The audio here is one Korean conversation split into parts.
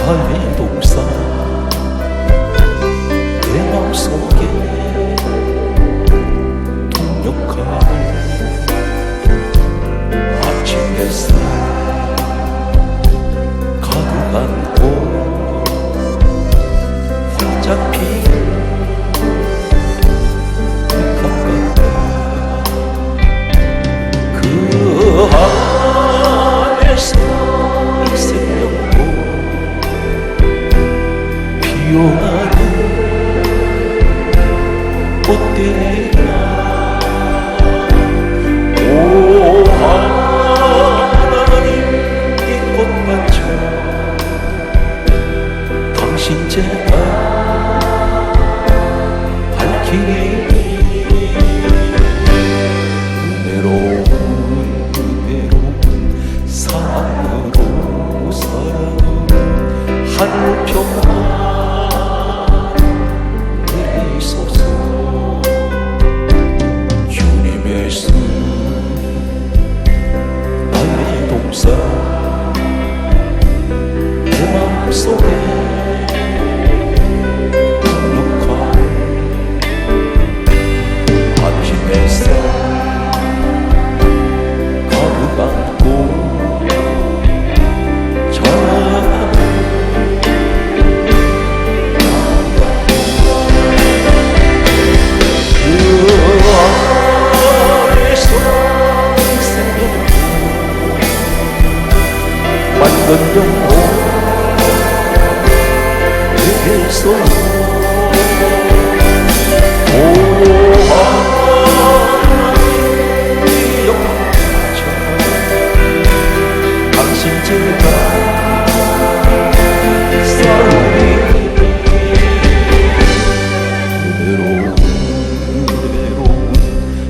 나의 동산 내 맘속에 동력하는 아침 햇살 가득 안고 활짝 피는 백합 같다. 그 안에서 이 생명도 피어나는 꽃들이야. 오 하나님 이 꽃밭을 당신 제가 밝히니 은혜로운 사랑으로 하늘 평화 내리소서. 주님의 손 나의 동산 내 마음속에 넉넉한 아침 햇살 가득 안고 만든 영혼 내게서 오 하나님 영차 당신 제가 싸우리 은혜로운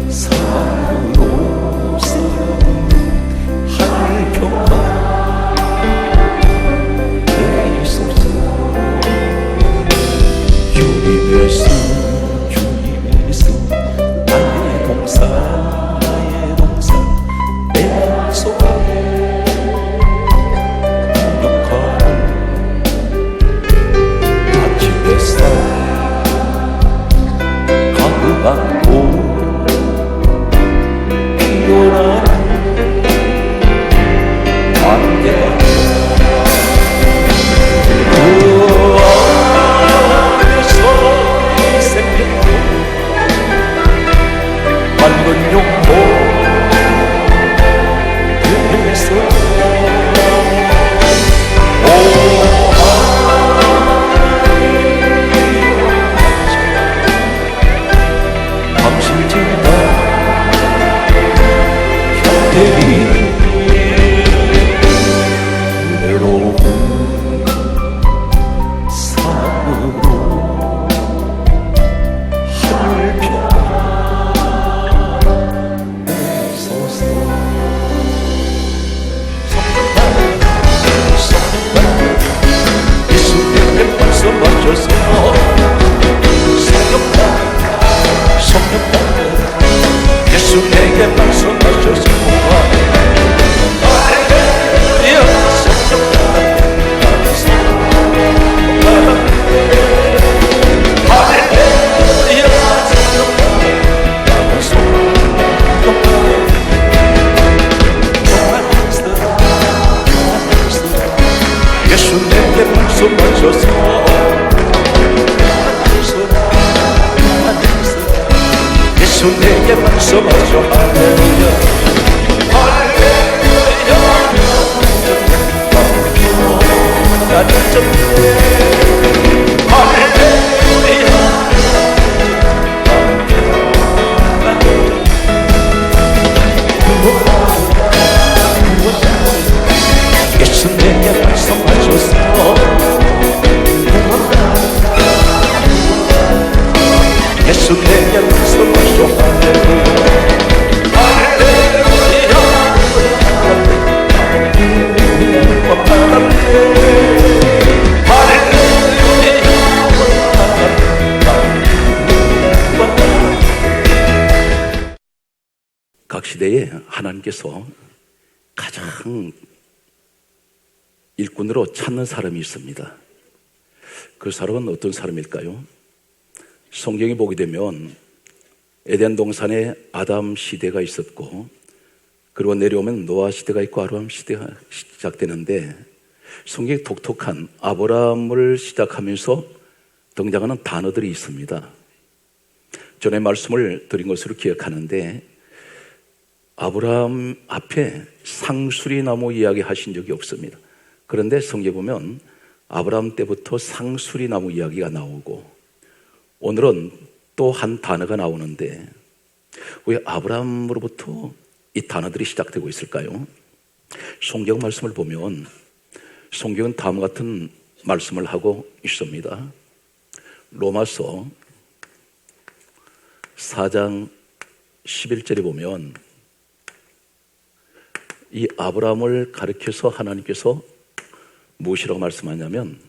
사랑으로 하늘 평화 주님의 손 나의 동산 내 맘속에 넉넉한 아침 햇살 가득 안고 피어나는 안개 만든 용도 그래서 오 당신 제가 현대리 은혜로운 사랑으로 하늘 예수 내게 말씀하셔서 예수 내게 말씀하셔서 예수 내게 말씀하셔 할렐루야 할렐루야 나는 예수 내게 말씀하셔서 예수 내게 말씀하셔 각 시대에 하나님께서 가장 일꾼으로 찾는 사람이 있습니다. 그 사람은 어떤 사람일까요? 성경에 보게 되면 에덴 동산에 아담 시대가 있었고, 그리고 내려오면 노아 시대가 있고 아브라함 시대가 시작되는데, 성경에 독특한 아브라함을 시작하면서 등장하는 단어들이 있습니다. 전에 말씀을 드린 것으로 기억하는데, 아브라함 앞에 상수리 나무 이야기 하신 적이 없습니다. 그런데 성경에 보면 아브라함 때부터 상수리 나무 이야기가 나오고, 오늘은 또 한 단어가 나오는데 왜 아브라함으로부터 이 단어들이 시작되고 있을까요? 성경 말씀을 보면 성경은 다음과 같은 말씀을 하고 있습니다. 로마서 4장 11절에 보면 이 아브라함을 가리켜서 하나님께서 무엇이라고 말씀하냐면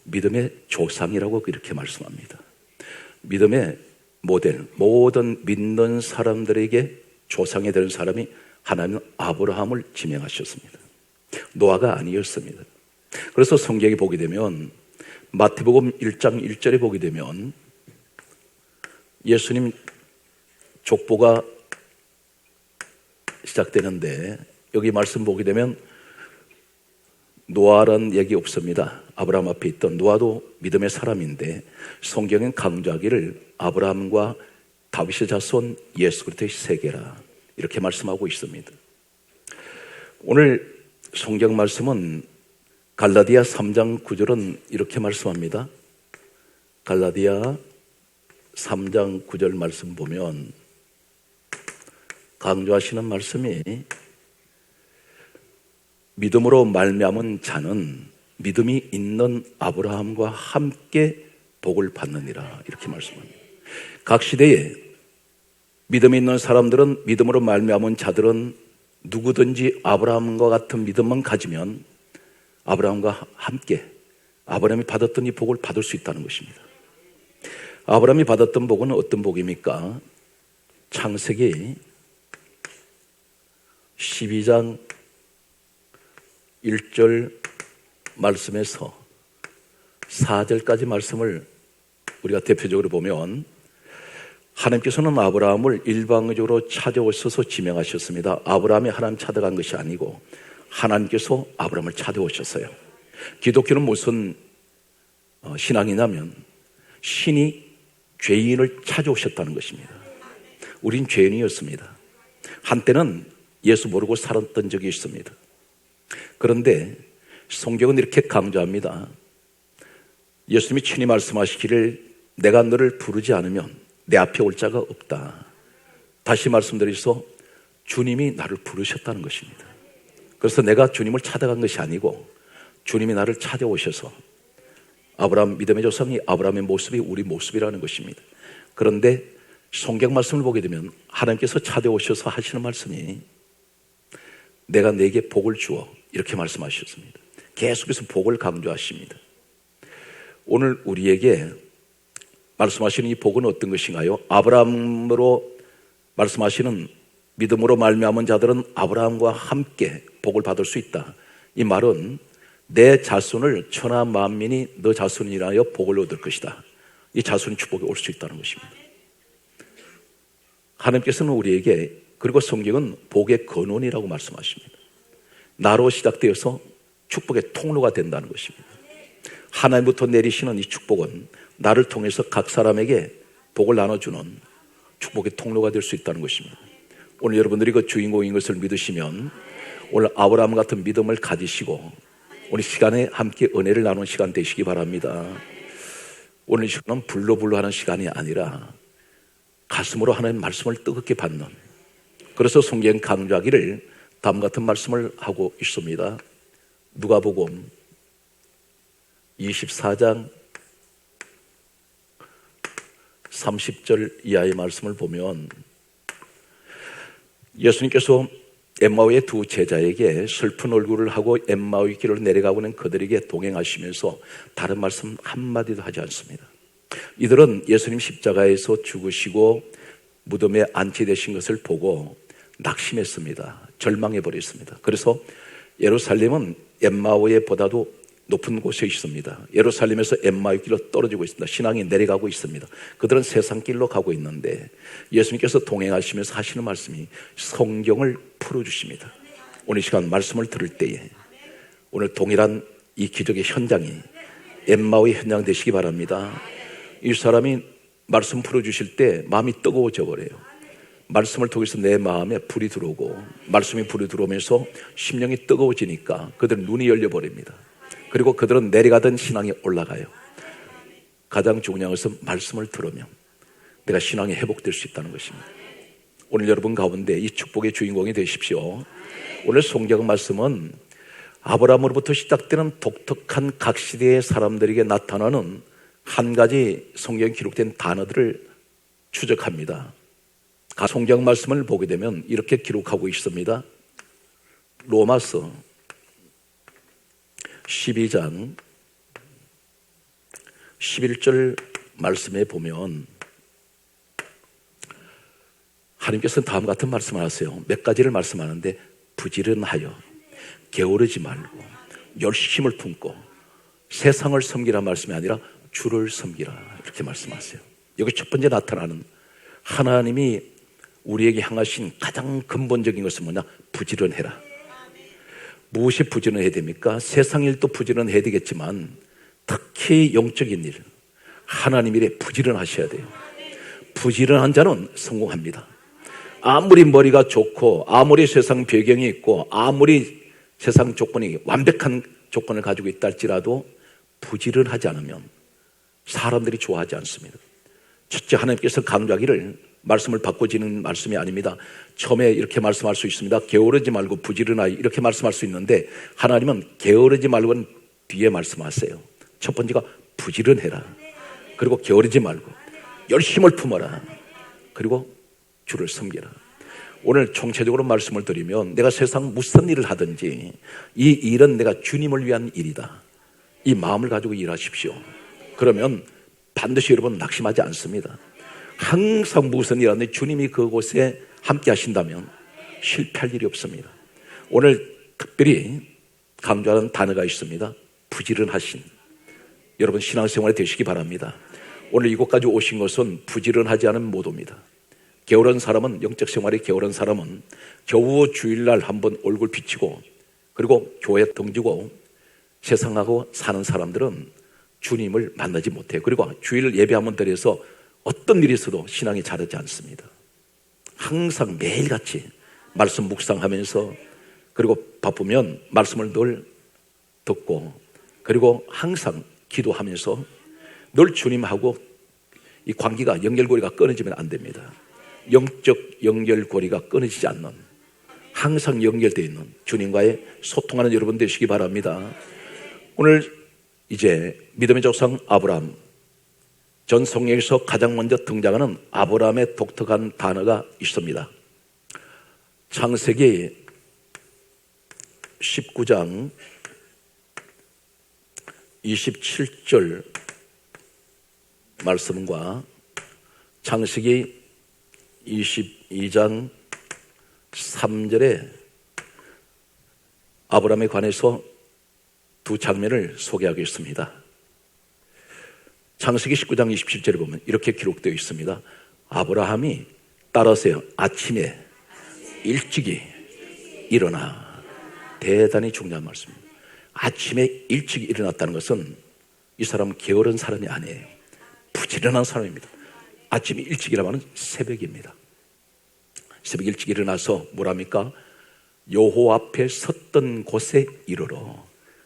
믿음의 조상이라고 이렇게 말씀합니다. 믿음의 모델, 모든 믿는 사람들에게 조상이 되는 사람이 하나님은 아브라함을 지명하셨습니다. 노아가 아니었습니다. 그래서 성경에 보게 되면 마태복음 1장 1절에 보게 되면 예수님 족보가 시작되는데, 여기 말씀 보게 되면 노아라는 얘기 없습니다. 아브라함 앞에 있던 노아도 믿음의 사람인데, 성경은 강조하기를 아브라함과 다윗의 자손 예수 그리스도의 세계라 이렇게 말씀하고 있습니다. 오늘 성경 말씀은 갈라디아 3장 9절은 이렇게 말씀합니다. 갈라디아 3장 9절 말씀 보면 강조하시는 말씀이 믿음으로 말미암은 자는 믿음이 있는 아브라함과 함께 복을 받느니라 이렇게 말씀합니다. 각 시대에 믿음이 있는 사람들은, 믿음으로 말미암은 자들은 누구든지 아브라함과 같은 믿음만 가지면 아브라함과 함께 아브라함이 받았던 이 복을 받을 수 있다는 것입니다. 아브라함이 받았던 복은 어떤 복입니까? 창세기 12장 1절 말씀에서 4절까지 말씀을 우리가 대표적으로 보면, 하나님께서는 아브라함을 일방적으로 찾아오셔서 지명하셨습니다. 아브라함이 하나님 찾아간 것이 아니고 하나님께서 아브라함을 찾아오셨어요. 기독교는 무슨 신앙이냐면 신이 죄인을 찾아오셨다는 것입니다. 우린 죄인이었습니다. 한때는 예수 모르고 살았던 적이 있습니다. 그런데 성경은 이렇게 강조합니다. 예수님이 친히 말씀하시기를 내가 너를 부르지 않으면 내 앞에 올 자가 없다. 다시 말씀드려서 주님이 나를 부르셨다는 것입니다. 그래서 내가 주님을 찾아간 것이 아니고 주님이 나를 찾아오셔서, 아브라함 믿음의 조상이 아브라함의 모습이 우리 모습이라는 것입니다. 그런데 성경 말씀을 보게 되면 하나님께서 찾아오셔서 하시는 말씀이 내가 네게 복을 주어 이렇게 말씀하셨습니다. 계속해서 복을 강조하십니다. 오늘 우리에게 말씀하시는 이 복은 어떤 것인가요? 아브라함으로 말씀하시는 믿음으로 말미암은 자들은 아브라함과 함께 복을 받을 수 있다. 이 말은 내 자손을 천하 만민이 너 자손이라여 복을 얻을 것이다. 이 자손의 축복이 올 수 있다는 것입니다. 하나님께서는 우리에게, 그리고 성경은 복의 근원이라고 말씀하십니다. 나로 시작되어서 축복의 통로가 된다는 것입니다. 하나님부터 내리시는 이 축복은 나를 통해서 각 사람에게 복을 나눠주는 축복의 통로가 될 수 있다는 것입니다. 오늘 여러분들이 그 주인공인 것을 믿으시면 오늘 아브라함 같은 믿음을 가지시고 우리 시간에 함께 은혜를 나누는 시간 되시기 바랍니다. 오늘 이 시간은 불러불러 하는 시간이 아니라 가슴으로 하나님 말씀을 뜨겁게 받는, 그래서 성경 강조하기를 다음 같은 말씀을 하고 있습니다. 누가복음 24장 30절 이하의 말씀을 보면 예수님께서 엠마오의 두 제자에게 슬픈 얼굴을 하고 엠마오의 길을 내려가고 있는 그들에게 동행하시면서 다른 말씀 한마디도 하지 않습니다. 이들은 예수님 십자가에서 죽으시고 무덤에 안치되신 것을 보고 낙심했습니다. 절망해버렸습니다. 그래서 예루살렘은 엠마오에 보다도 높은 곳에 있습니다. 예루살렘에서 엠마오 길로 떨어지고 있습니다. 신앙이 내려가고 있습니다. 그들은 세상 길로 가고 있는데 예수님께서 동행하시면서 하시는 말씀이 성경을 풀어주십니다. 오늘 이 시간 말씀을 들을 때에 오늘 동일한 이 기적의 현장이 엠마오의 현장 되시기 바랍니다. 이 사람이 말씀 풀어주실 때 마음이 뜨거워져 버려요. 말씀을 통해서 내 마음에 불이 들어오고 말씀이 불이 들어오면서 심령이 뜨거워지니까 그들은 눈이 열려버립니다. 그리고 그들은 내려가던 신앙이 올라가요. 가장 중요한 것은 말씀을 들으면 내가 신앙이 회복될 수 있다는 것입니다. 오늘 여러분 가운데 이 축복의 주인공이 되십시오. 오늘 성경 말씀은 아브라함으로부터 시작되는 독특한 각 시대의 사람들에게 나타나는 한 가지 성경에 기록된 단어들을 추적합니다. 성경 말씀을 보게 되면 이렇게 기록하고 있습니다. 로마서 12장 11절 말씀에 보면 하나님께서는 다음 같은 말씀을 하세요. 몇 가지를 말씀하는데 부지런하여 게으르지 말고 열심을 품고 세상을 섬기라는 말씀이 아니라 주를 섬기라 이렇게 말씀하세요. 여기 첫 번째 나타나는 하나님이 우리에게 향하신 가장 근본적인 것은 뭐냐? 부지런해라. 무엇이 부지런해야 됩니까? 세상 일도 부지런해야 되겠지만 특히 영적인 일, 하나님 일에 부지런하셔야 돼요. 부지런한 자는 성공합니다. 아무리 머리가 좋고 아무리 세상 배경이 있고 아무리 세상 조건이 완벽한 조건을 가지고 있다 할지라도 부지런하지 않으면 사람들이 좋아하지 않습니다. 첫째, 하나님께서 강조하기를 말씀을 바꿔지는 말씀이 아닙니다. 처음에 이렇게 말씀할 수 있습니다. 게으르지 말고 부지런하여 이렇게 말씀할 수 있는데 하나님은 게으르지 말고는 뒤에 말씀하세요. 첫 번째가 부지런해라. 그리고 게으르지 말고 열심을 품어라. 그리고 주를 섬기라. 오늘 총체적으로 말씀을 드리면 내가 세상 무슨 일을 하든지 이 일은 내가 주님을 위한 일이다. 이 마음을 가지고 일하십시오. 그러면 반드시 여러분 낙심하지 않습니다. 항상 무슨 일 하든지 주님이 그곳에 함께 하신다면 실패할 일이 없습니다. 오늘 특별히 강조하는 단어가 있습니다. 부지런하신. 여러분 신앙생활이 되시기 바랍니다. 오늘 이곳까지 오신 것은 부지런하지 않은 모도입니다. 게으른 사람은, 영적 생활이 게으른 사람은 겨우 주일날 한번 얼굴 비치고 그리고 교회 등지고 세상하고 사는 사람들은 주님을 만나지 못해요. 그리고 주일 예배 한번 드려서 어떤 일이 있어도 신앙이 자라지 않습니다. 항상 매일같이 말씀 묵상하면서 그리고 바쁘면 말씀을 늘 듣고 그리고 항상 기도하면서 늘 주님하고 이 관계가 연결고리가 끊어지면 안 됩니다. 영적 연결고리가 끊어지지 않는 항상 연결되어 있는 주님과의 소통하는 여러분 되시기 바랍니다. 오늘 이제 믿음의 조상 아브라함 전 성경에서 가장 먼저 등장하는 아브라함의 독특한 단어가 있습니다. 창세기 19장 27절 말씀과 창세기 22장 3절에 아브라함에 관해서 두 장면을 소개하겠습니다. 창세기 19장 27절에 보면 이렇게 기록되어 있습니다. 아브라함이 따라서요 아침에 일찍이 일어나. 대단히 중요한 말씀입니다. 아침에 일찍 일어났다는 것은 이 사람은 게으른 사람이 아니에요. 부지런한 사람입니다. 아침에 일찍이라면 새벽입니다. 새벽 일찍 일어나서 뭐랍니까? 여호와 앞에 섰던 곳에 이르러.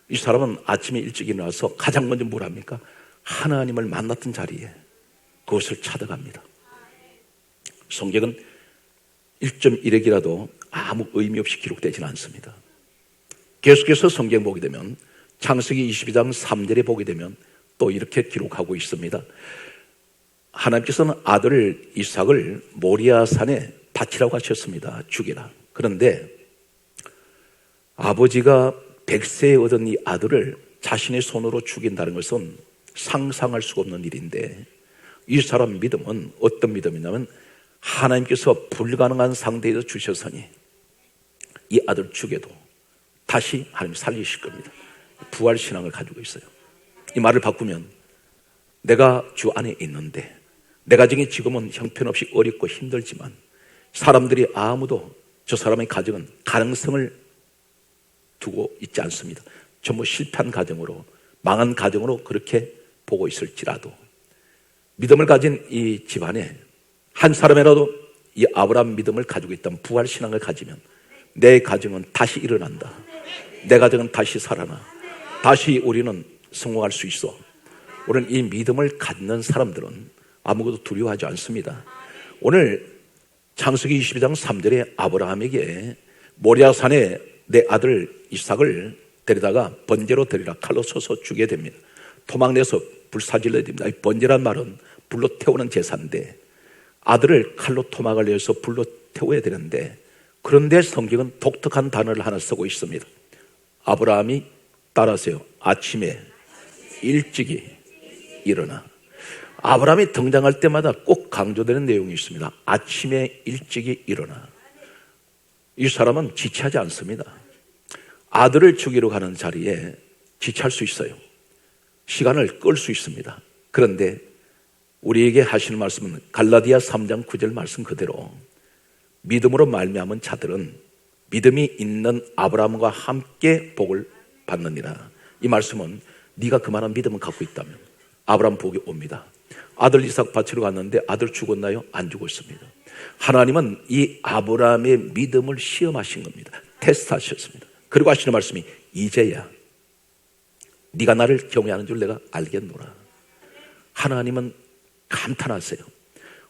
이 사람은 아침에 일찍 일어나서 가장 먼저 뭐랍니까? 하나님을 만났던 자리에 그것을 찾아갑니다. 성경은 1.1핵이라도 아무 의미 없이 기록되지는 않습니다. 계속해서 성경 보게 되면 창세기 22장 3절에 보게 되면 또 이렇게 기록하고 있습니다. 하나님께서는 아들 이삭을 모리아산에 바치라고 하셨습니다. 죽이라. 그런데 아버지가 100세에 얻은 이 아들을 자신의 손으로 죽인다는 것은 상상할 수가 없는 일인데 이 사람 믿음은 어떤 믿음이냐면 하나님께서 불가능한 상대에서 주셨으니 이 아들 죽여도 다시 하나님 살리실 겁니다. 부활신앙을 가지고 있어요. 이 말을 바꾸면 내가 주 안에 있는데 내 가정이 지금은 형편없이 어렵고 힘들지만 사람들이 아무도 저 사람의 가정은 가능성을 두고 있지 않습니다. 전부 실패한 가정으로 망한 가정으로 그렇게 보고 있을지라도 믿음을 가진 이 집안에 한 사람이라도 이 아브라함 믿음을 가지고 있다면 부활신앙을 가지면 내 가정은 다시 일어난다. 내 가정은 다시 살아나. 다시 우리는 성공할 수 있어. 오늘 이 믿음을 갖는 사람들은 아무것도 두려워하지 않습니다. 오늘 창세기 22장 3절에 아브라함에게 모리아산에 내 아들 이삭을 데려다가 번제로 드리라 칼로 쳐서 주게 됩니다. 토막내서 불사질러야 됩니다. 이 번제란 말은 불로 태우는 제사인데 아들을 칼로 토막을 내서 불로 태워야 되는데 그런데 성경은 독특한 단어를 하나 쓰고 있습니다. 아브라함이 따라하세요. 아침에 일찍이 일어나. 아브라함이 등장할 때마다 꼭 강조되는 내용이 있습니다. 아침에 일찍이 일어나. 이 사람은 지체하지 않습니다. 아들을 죽이러 가는 자리에 지체할 수 있어요. 시간을 끌 수 있습니다. 그런데 우리에게 하시는 말씀은 갈라디아 3장 9절 말씀 그대로 믿음으로 말미암은 자들은 믿음이 있는 아브라함과 함께 복을 받느니라. 이 말씀은 네가 그만한 믿음을 갖고 있다면 아브라함 복이 옵니다. 아들 이삭 바치러 갔는데 아들 죽었나요? 안 죽었습니다. 하나님은 이 아브라함의 믿음을 시험하신 겁니다. 테스트하셨습니다. 그리고 하시는 말씀이 이제야 네가 나를 경외하는 줄 내가 알겠노라. 하나님은 감탄하세요.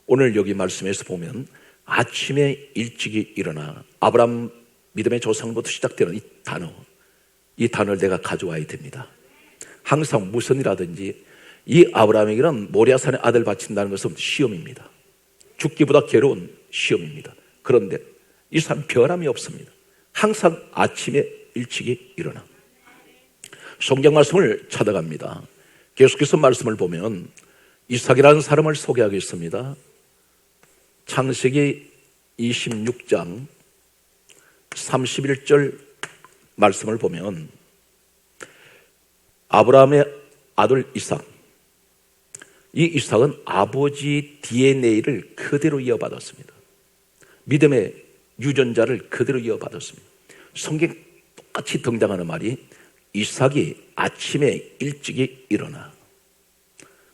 오늘 여기 말씀에서 보면 아침에 일찍이 일어나 아브라함 믿음의 조상부터 시작되는 이 단어를 내가 가져와야 됩니다. 항상 무슨 일하든지 이 아브라함에게는 모리아산의 아들 바친다는 것은 시험입니다. 죽기보다 괴로운 시험입니다. 그런데 이 사람 변함이 없습니다. 항상 아침에 일찍이 일어나. 성경 말씀을 찾아갑니다. 계속해서 말씀을 보면 이삭이라는 사람을 소개하겠습니다. 창세기 26장 31절 말씀을 보면 아브라함의 아들 이삭, 이 이삭은 아버지 DNA를 그대로 이어받았습니다. 믿음의 유전자를 그대로 이어받았습니다. 성경 똑같이 등장하는 말이 이삭이 아침에 일찍이 일어나.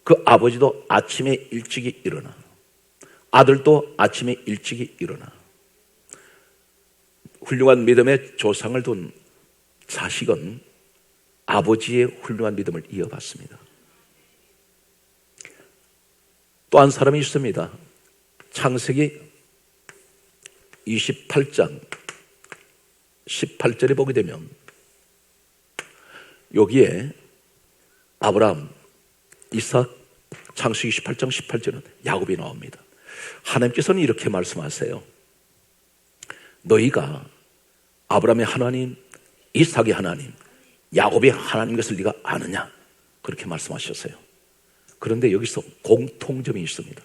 그 아버지도 아침에 일찍이 일어나. 아들도 아침에 일찍이 일어나. 훌륭한 믿음의 조상을 둔 자식은 아버지의 훌륭한 믿음을 이어받습니다. 또 한 사람이 있습니다. 창세기 28장 18절에 보게 되면 여기에 아브라함, 이삭, 창세기 28장 18절은 야곱이 나옵니다. 하나님께서는 이렇게 말씀하세요. 너희가 아브라함의 하나님, 이삭의 하나님, 야곱의 하나님 것을 네가 아느냐? 그렇게 말씀하셨어요. 그런데 여기서 공통점이 있습니다.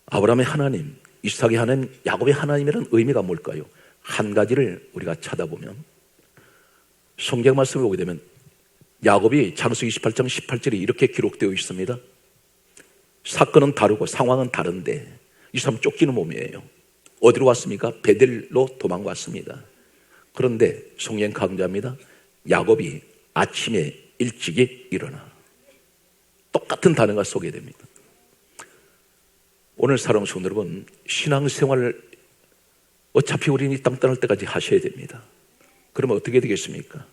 아브라함의 하나님, 이삭의 하나님, 야곱의 하나님이라는 의미가 뭘까요? 한 가지를 우리가 찾아보면 성경 말씀을 보게 되면 야곱이 창세기 28장 18절에 이렇게 기록되어 있습니다. 사건은 다르고 상황은 다른데 이 사람 쫓기는 몸이에요. 어디로 왔습니까? 베델로 도망갔습니다. 그런데 성경 강조합니다. 야곱이 아침에 일찍이 일어나. 똑같은 단어가 소개됩니다. 오늘 사랑하는 성도 여러분, 신앙생활을 어차피 우리는 이 땅 떠날 때까지 하셔야 됩니다. 그러면 어떻게 되겠습니까?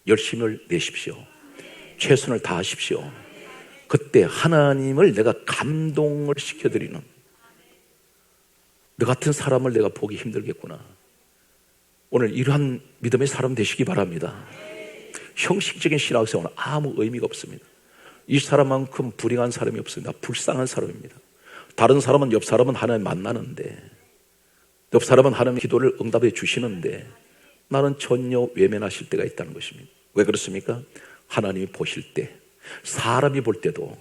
열심을 내십시오. 최선을 다하십시오. 그때 하나님을 내가 감동을 시켜드리는, 너 같은 사람을 내가 보기 힘들겠구나. 오늘 이러한 믿음의 사람 되시기 바랍니다. 형식적인 신앙생활은 아무 의미가 없습니다. 이 사람만큼 불행한 사람이 없습니다. 불쌍한 사람입니다. 다른 사람은, 옆 사람은 하나님 만나는데, 옆 사람은 하나님 기도를 응답해 주시는데 나는 전혀 외면하실 때가 있다는 것입니다. 왜 그렇습니까? 하나님이 보실 때, 사람이 볼 때도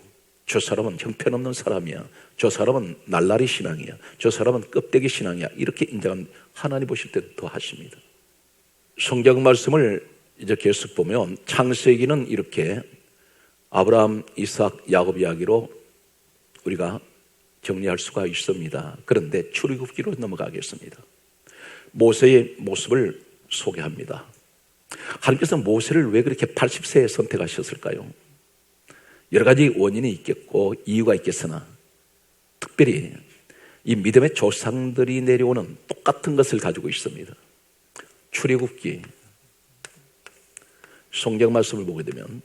저 사람은 형편없는 사람이야, 저 사람은 날라리 신앙이야, 저 사람은 껍데기 신앙이야, 이렇게 인정하면 하나님 보실 때 더 하십니다. 성경 말씀을 이제 계속 보면 창세기는 이렇게 아브라함, 이삭, 야곱 이야기로 우리가 정리할 수가 있습니다. 그런데 출애굽기로 넘어가겠습니다. 모세의 모습을 소개합니다. 하나님께서 모세를 왜 그렇게 80세에 선택하셨을까요? 여러 가지 원인이 있겠고 이유가 있겠으나 특별히 이 믿음의 조상들이 내려오는 똑같은 것을 가지고 있습니다. 출애굽기 성경 말씀을 보게 되면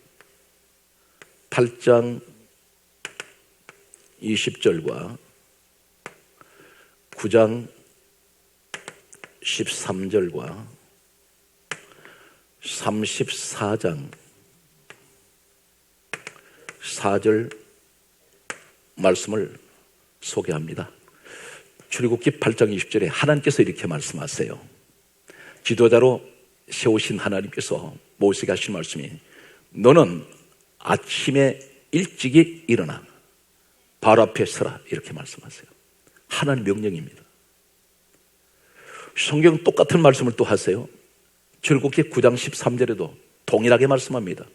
8장 20절과 9장 13절과 34장 4절 말씀을 소개합니다. 출애굽기 8장 20절에 하나님께서 이렇게 말씀하세요. 지도자로 세우신 하나님께서 모세에게 하신 말씀이 너는 아침에 일찍이 일어나 바로 앞에 서라 이렇게 말씀하세요. 하나님 명령입니다. 성경 똑같은 말씀을 또 하세요. 출애굽기 9장 13절에도 동일하게 말씀합니다.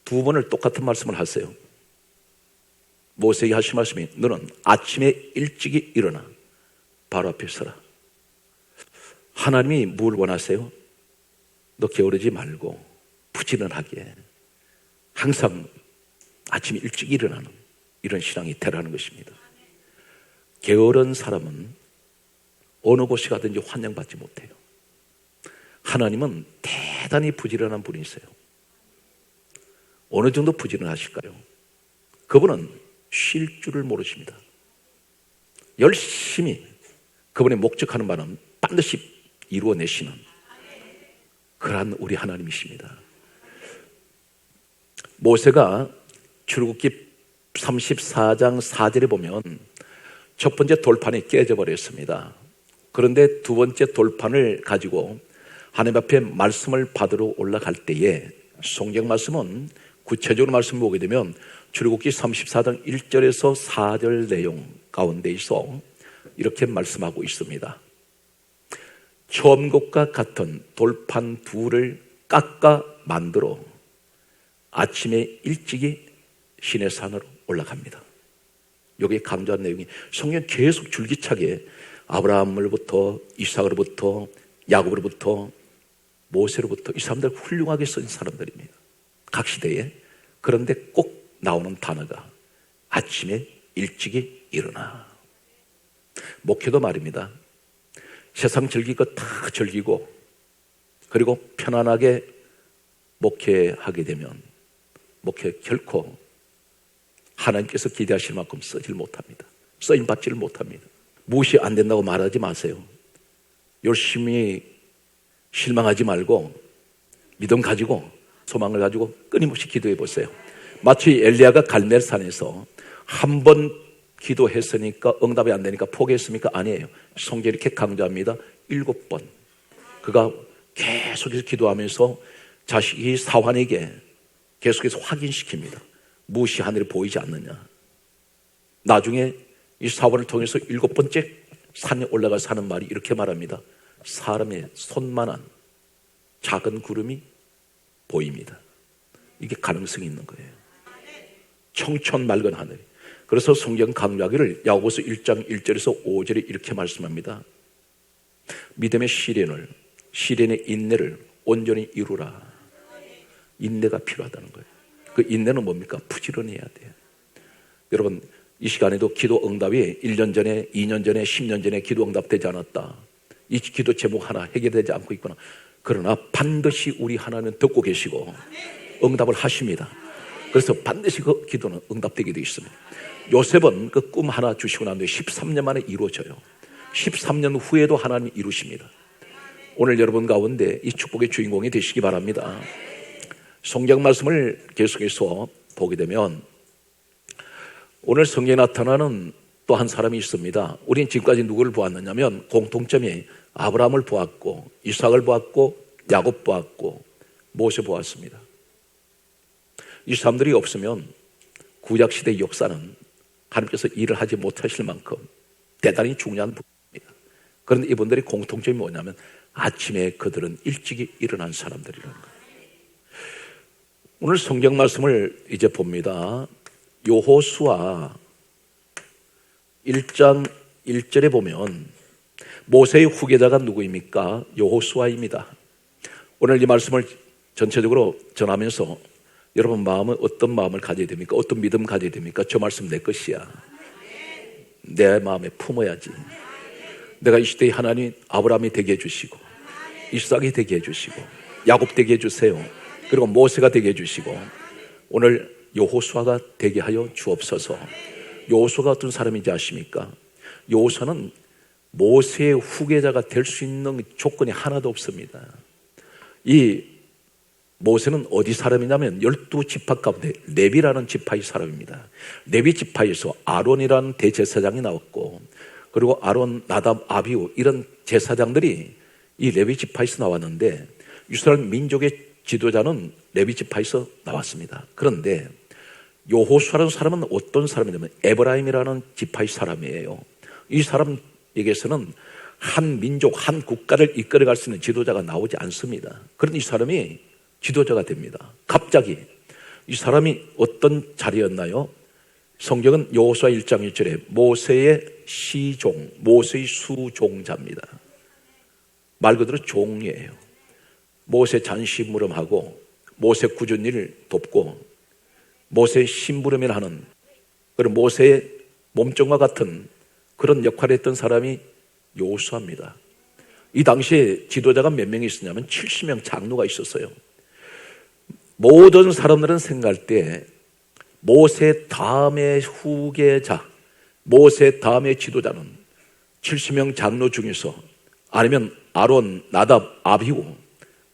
두 번을 똑같은 말씀을 하세요. 모세에게 하신 말씀이 너는 아침에 일찍이 일어나 바로 앞에 서라. 하나님이 뭘 원하세요? 너 게으르지 말고 부지런하게 항상 아침에 일찍 일어나는 이런 신앙이 되라는 것입니다. 게으른 사람은 어느 곳에 가든지 환영받지 못해요. 하나님은 대단히 부지런한 분이세요. 어느 정도 부지런하실까요? 그분은 쉴 줄을 모르십니다. 열심히 그분의 목적하는 바는 반드시 이루어내시는 그러한 우리 하나님이십니다. 모세가 출애굽기 34장 4절에 보면 첫 번째 돌판이 깨져버렸습니다. 그런데 두 번째 돌판을 가지고 하나님 앞에 말씀을 받으러 올라갈 때에 성경 말씀은 구체적으로 말씀을 보게 되면 출애굽기 34장 1절에서 4절 내용 가운데에서 이렇게 말씀하고 있습니다. 처음 것과 같은 돌판 둘을 깎아 만들어 아침에 일찍이 시내 산으로 올라갑니다. 여기에 강조한 내용이 성경 계속 줄기차게 아브라함으로부터 이삭으로부터 야곱으로부터 모세로부터 이 사람들 훌륭하게 쓴 사람들입니다. 각 시대에. 그런데 꼭 나오는 단어가 아침에 일찍이 일어나. 목회도 말입니다. 세상 즐길 것 다 즐기고 그리고 편안하게 목회하게 되면 목회 결코 하나님께서 기대하실 만큼 쓰질 못합니다. 쓰임 받지를 못합니다. 무엇이 안 된다고 말하지 마세요. 열심히 실망하지 말고 믿음 가지고 소망을 가지고 끊임없이 기도해 보세요. 마치 엘리야가 갈멜산에서 한 번 기도했으니까 응답이 안 되니까 포기했습니까? 아니에요. 성경이 이렇게 강조합니다. 7번 그가 계속해서 기도하면서 자식이 사환에게 계속해서 확인시킵니다. 무엇이 하늘에 보이지 않느냐. 나중에 이 사환을 통해서 7번째 산에 올라가서 하는 말이 이렇게 말합니다. 사람의 손만한 작은 구름이 보입니다. 이게 가능성이 있는 거예요. 청천 맑은 하늘. 그래서 성경 강조하기를 야고보서 1장 1절에서 5절에 이렇게 말씀합니다. 믿음의 시련의 인내를 온전히 이루라. 인내가 필요하다는 거예요. 그 인내는 뭡니까? 부지런해야 돼요. 여러분 이 시간에도 기도 응답이 1년 전에 2년 전에 10년 전에 기도 응답되지 않았다. 이 기도 제목 하나 해결되지 않고 있구나. 그러나 반드시 우리 하나님은 듣고 계시고 응답을 하십니다. 그래서 반드시 그 기도는 응답되게 되어 있습니다. 요셉은 그 꿈 하나 주시고 난 뒤에 13년 만에 이루어져요. 13년 후에도 하나님이 이루십니다. 오늘 여러분 가운데 이 축복의 주인공이 되시기 바랍니다. 성경 말씀을 계속해서 보게 되면 오늘 성경에 나타나는 또 한 사람이 있습니다. 우리는 지금까지 누구를 보았느냐면 공통점이 아브라함을 보았고 이삭을 보았고 야곱 보았고 모세 보았습니다. 이 사람들이 없으면 구약시대의 역사는 하나님께서 일을 하지 못하실 만큼 대단히 중요한 부분입니다. 그런데 이분들의 공통점이 뭐냐면 아침에 그들은 일찍이 일어난 사람들이라는 거예요. 오늘 성경 말씀을 이제 봅니다. 여호수아 1장 1절에 보면 모세의 후계자가 누구입니까? 여호수아입니다. 오늘 이 말씀을 전체적으로 전하면서 여러분 마음은 어떤 마음을 가져야 됩니까? 어떤 믿음 가져야 됩니까? 저 말씀 내 것이야. 내 마음에 품어야지. 내가 이 시대의 하나님 아브라함이 되게 해주시고 이삭이 되게 해주시고 야곱 되게 해주세요. 그리고 모세가 되게 해주시고 오늘 여호수아가 되게 하여 주옵소서. 여호수아가 어떤 사람인지 아십니까? 여호수아는 모세의 후계자가 될 수 있는 조건이 하나도 없습니다. 이 모세는 어디 사람이냐면 12지파 가운데 레위라는 지파의 사람입니다. 레위 지파에서 아론이라는 대제사장이 나왔고 그리고 아론, 나답, 아비후 이런 제사장들이 이 레위 지파에서 나왔는데 이스라엘 민족의 지도자는 레위 지파에서 나왔습니다. 그런데 여호수아라는 사람은 어떤 사람이냐면 에브라임이라는 지파의 사람이에요. 이 사람에게서는 한 민족, 한 국가를 이끌어갈 수 있는 지도자가 나오지 않습니다. 그런데 이 사람이 지도자가 됩니다. 갑자기 이 사람이 어떤 자리였나요? 성경은 여호수아 1장 1절에 모세의 시종, 모세의 수종자입니다. 말 그대로 종이에요. 모세 잔시무름하고 모세 꾸준 일을 돕고 모세의 심부름을 하는 그런 모세의 몸종과 같은 그런 역할을 했던 사람이 여호수아입니다. 이 당시에 지도자가 몇 명이 있었냐면 70명 장로가 있었어요. 모든 사람들은 생각할 때 모세 다음의 후계자, 모세 다음의 지도자는 70명 장로 중에서 아니면 아론, 나답, 아비후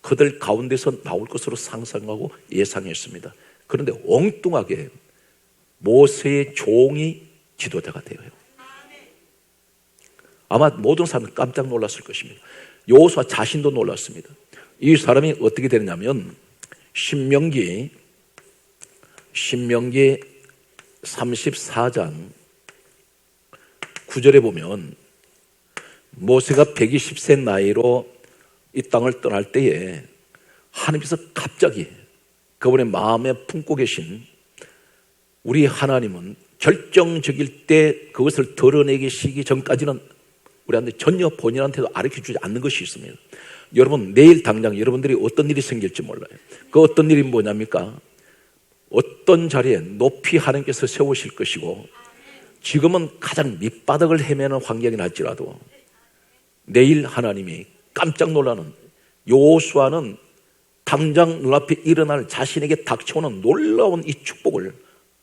그들 가운데서 나올 것으로 상상하고 예상했습니다. 그런데 엉뚱하게 모세의 종이 지도자가 되어요. 아마 모든 사람은 깜짝 놀랐을 것입니다. 여호수아 자신도 놀랐습니다. 이 사람이 어떻게 되느냐면 신명기 34장 9절에 보면 모세가 120세 나이로 이 땅을 떠날 때에 하나님께서 갑자기 그분의 마음에 품고 계신 우리 하나님은 결정적일 때 그것을 드러내기 전까지는 우리한테 전혀 본인한테도 가르쳐주지 않는 것이 있습니다. 여러분 내일 당장 여러분들이 어떤 일이 생길지 몰라요. 그 어떤 일이 뭐냐니까 어떤 자리에 높이 하나님께서 세우실 것이고 지금은 가장 밑바닥을 헤매는 환경이 날지라도 내일 하나님이 깜짝 놀라는 여호수아는 당장 눈앞에 일어날 자신에게 닥쳐오는 놀라운 이 축복을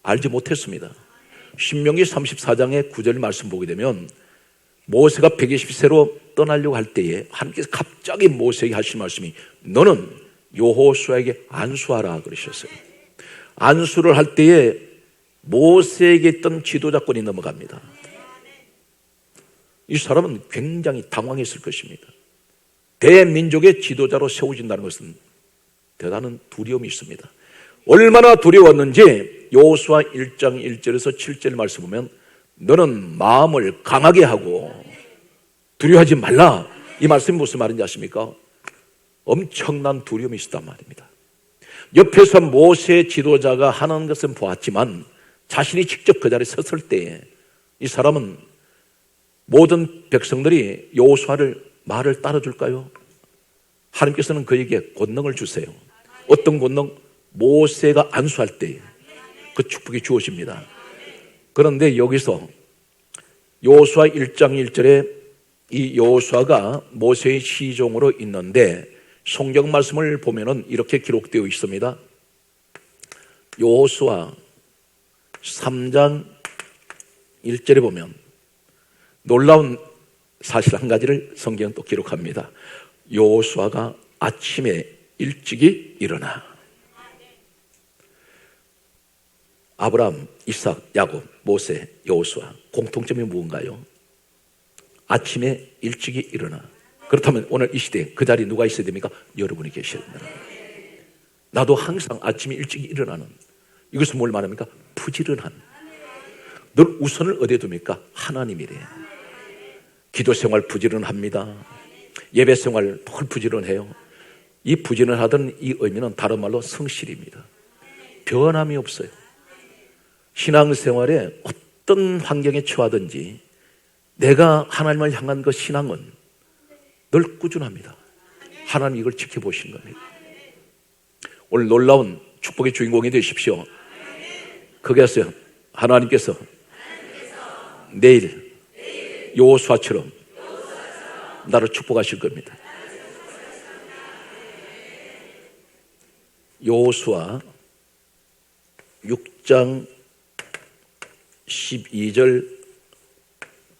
알지 못했습니다. 신명기 34장의 9절 말씀 보게 되면 모세가 120세로 떠나려고 할 때에 하나님께서 갑자기 모세에게 하신 말씀이 너는 여호수아에게 안수하라 그러셨어요. 안수를 할 때에 모세에게 있던 지도자권이 넘어갑니다. 이 사람은 굉장히 당황했을 것입니다. 대민족의 지도자로 세워진다는 것은 대단한 두려움이 있습니다. 얼마나 두려웠는지 여호수아 1장 1절에서 7절 말씀 보면 너는 마음을 강하게 하고 두려워하지 말라. 이 말씀이 무슨 말인지 아십니까? 엄청난 두려움이 있었단 말입니다. 옆에서 모세 지도자가 하는 것은 보았지만 자신이 직접 그 자리에 섰을 때에 이 사람은 모든 백성들이 여호수아를 말을 따라줄까요? 하나님께서는 그에게 권능을 주세요. 어떤 권능? 모세가 안수할 때 그 축복이 주어집니다. 그런데 여기서 여호수아 1장 1절에 이 여호수아가 모세의 시종으로 있는데 성경 말씀을 보면은 이렇게 기록되어 있습니다. 여호수아 3장 1절에 보면 놀라운 사실 한 가지를 성경은 또 기록합니다. 여호수아가 아침에 일찍이 일어나. 아브라함, 이삭, 야곱, 모세, 여호수아 공통점이 무언가요? 아침에 일찍이 일어나. 그렇다면 오늘 이 시대에 그 자리에 누가 있어야 됩니까? 여러분이 계셔야 됩니다. 나도 항상 아침에 일찍 일어나는, 이것은 뭘 말합니까? 부지런한. 늘 우선을 어디에 둡니까? 하나님이래. 기도 생활 부지런합니다. 예배 생활 늘 부지런해요. 이 부지런하던 이 의미는 다른 말로 성실입니다. 변함이 없어요. 신앙생활에 어떤 환경에 처하든지 내가 하나님을 향한 그 신앙은 늘 꾸준합니다. 하나님 이걸 지켜보신 겁니다. 오늘 놀라운 축복의 주인공이 되십시오. 거기에서 하나님께서 내일 여호수아처럼 나를 축복하실 겁니다. 여호수아 6장 12절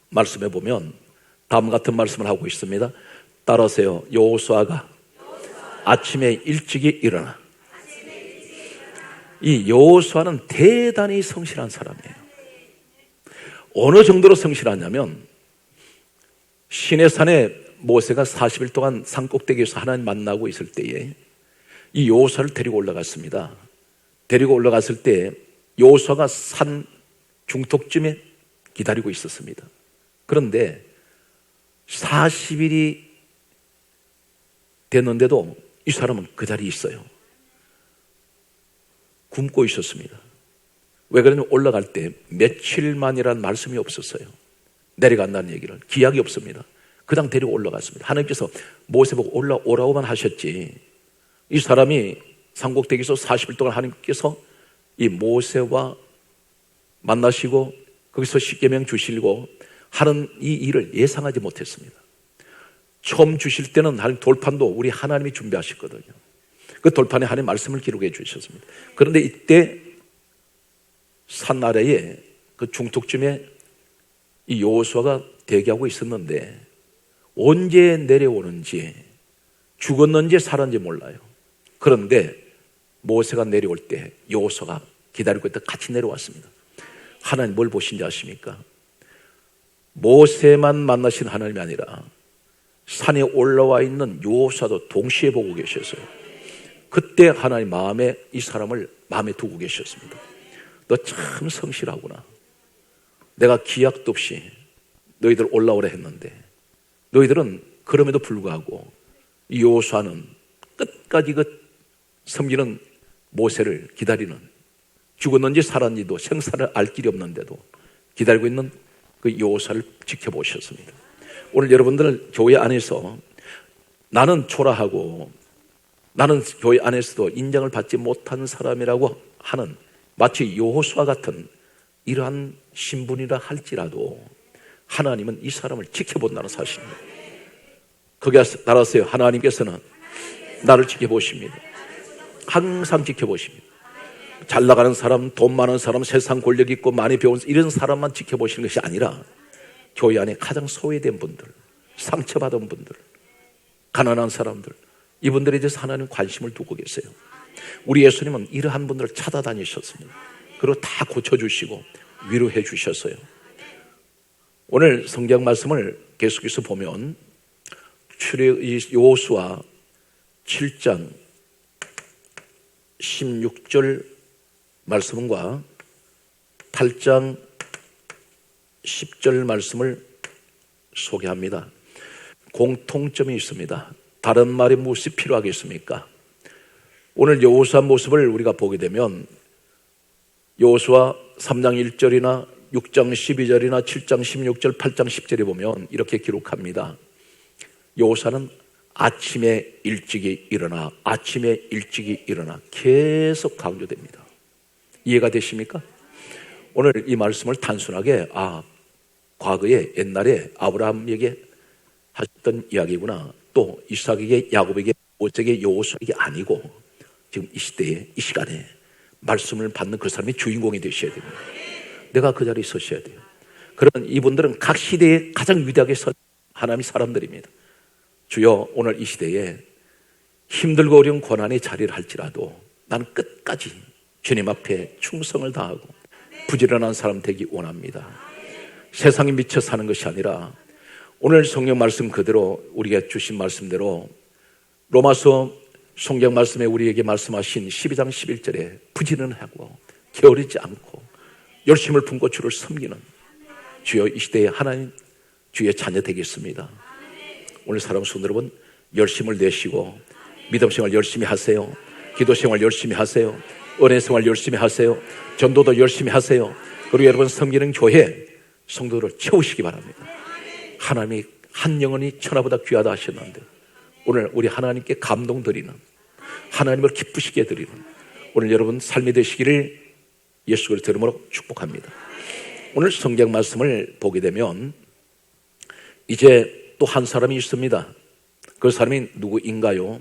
말씀에 보면 다음 같은 말씀을 하고 있습니다. 따라서요. 여호수아가 아침에 일찍이 일어나. 이 여호수아는 대단히 성실한 사람이에요. 어느 정도로 성실하냐면 시내산에 모세가 40일 동안 산꼭대기에서 하나님 만나고 있을 때에 이 여호수아를 데리고 올라갔습니다. 데리고 올라갔을 때 여호수아가 산 중턱쯤에 기다리고 있었습니다. 그런데 40일이 됐는데도 이 사람은 그 자리에 있어요. 굶고 있었습니다. 왜 그러냐면 올라갈 때 며칠만이라는 말씀이 없었어요. 내려간다는 얘기를. 기약이 없습니다. 그냥 데리고 올라갔습니다. 하나님께서 모세 보고 올라오라고만 하셨지 이 사람이 산꼭대기에서 40일 동안 하나님께서 이 모세와 만나시고 거기서 십계명 주시고 하는 이 일을 예상하지 못했습니다. 처음 주실 때는 하나님 돌판도 우리 하나님이 준비하셨거든요. 그 돌판에 하나님 말씀을 기록해 주셨습니다. 그런데 이때 산 아래에 그 중턱쯤에 이 여호수아가 대기하고 있었는데 언제 내려오는지 죽었는지 살았는지 몰라요. 그런데 모세가 내려올 때 여호수아가 기다리고 있다 같이 내려왔습니다. 하나님 뭘 보신지 아십니까? 모세만 만나신 하나님이 아니라 산에 올라와 있는 여호수아도 동시에 보고 계셨어요. 그때 하나님 마음에 이 사람을 마음에 두고 계셨습니다. 너 참 성실하구나. 내가 기약도 없이 너희들 올라오라 했는데 너희들은 그럼에도 불구하고 이 여호수아는 끝까지 그 섬기는 모세를 기다리는 죽었는지 살았는지도 생사를 알 길이 없는데도 기다리고 있는 그 여호수아를 지켜보셨습니다. 오늘 여러분들 교회 안에서 나는 초라하고 나는 교회 안에서도 인정을 받지 못한 사람이라고 하는 마치 여호수아 같은 이러한 신분이라 할지라도 하나님은 이 사람을 지켜본다는 사실입니다. 거기에 따라서요. 하나님께서는 나를 지켜보십니다. 항상 지켜보십니다. 잘 나가는 사람, 돈 많은 사람, 세상 권력 있고 많이 배운 이런 사람만 지켜보시는 것이 아니라 교회 안에 가장 소외된 분들, 상처받은 분들, 가난한 사람들 이분들에 대해서 하나님 관심을 두고 계세요. 우리 예수님은 이러한 분들을 찾아다니셨습니다. 그리고 다 고쳐주시고 위로해 주셨어요. 오늘 성경 말씀을 계속해서 보면 여호수아 7장 16절 말씀과 8장 10절 말씀을 소개합니다. 공통점이 있습니다. 다른 말이 무엇이 필요하겠습니까? 오늘 여호수아 모습을 우리가 보게 되면 여호수아 3장 1절이나 6장 12절이나 7장 16절 8장 10절에 보면 이렇게 기록합니다. 여호수아는 아침에 일찍이 일어나 아침에 일찍이 일어나 계속 강조됩니다. 이해가 되십니까? 오늘 이 말씀을 단순하게 과거에 옛날에 아브라함에게 하셨던 이야기구나, 또 이삭에게 야곱에게 모세에게 여호수아에게 아니고 지금 이 시대에 이 시간에 말씀을 받는 그 사람이 주인공이 되셔야 됩니다. 내가 그 자리에 서셔야 돼요. 그런 이분들은 각 시대에 가장 위대하게 선 하나님의 사람들입니다. 주여, 오늘 이 시대에 힘들고 어려운 고난의 자리를 할지라도 난 끝까지 주님 앞에 충성을 다하고 부지런한 사람 되기 원합니다. 세상에 미쳐 사는 것이 아니라 오늘 성경 말씀 그대로 우리가 주신 말씀대로 로마서 성경 말씀에 우리에게 말씀하신 12장 11절에 부지런하고 게으르지 않고 열심을 품고 주를 섬기는 주여 이 시대에 하나님 주의 자녀 되겠습니다. 오늘 사랑하는 성도 여러분, 열심을 내시고 믿음 생활 열심히 하세요. 기도 생활 열심히 하세요. 은혜 생활 열심히 하세요. 전도도 열심히 하세요. 그리고 여러분 섬기는 교회 성도들을 채우시기 바랍니다. 하나님이 한 영혼이 천하보다 귀하다 하셨는데 오늘 우리 하나님께 감동 드리는, 하나님을 기쁘시게 드리는 오늘 여러분 삶이 되시기를 예수 그리스도 이름으로 축복합니다. 오늘 성경 말씀을 보게 되면 이제 또 한 사람이 있습니다. 그 사람이 누구인가요?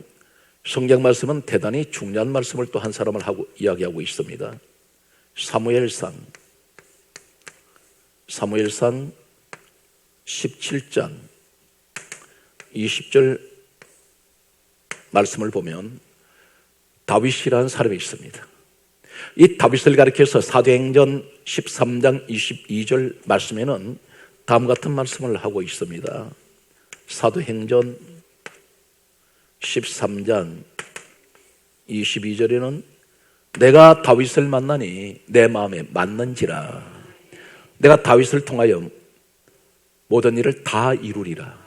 성경 말씀은 대단히 중요한 말씀을 또 한 사람을 이야기하고 있습니다. 사무엘상 17장 20절 말씀을 보면 다윗이라는 사람이 있습니다. 이 다윗을 가리켜서 사도행전 13장 22절 말씀에는 다음 같은 말씀을 하고 있습니다. 사도행전 13장 22절에는 내가 다윗을 만나니 내 마음에 맞는지라. 내가 다윗을 통하여 모든 일을 다 이루리라.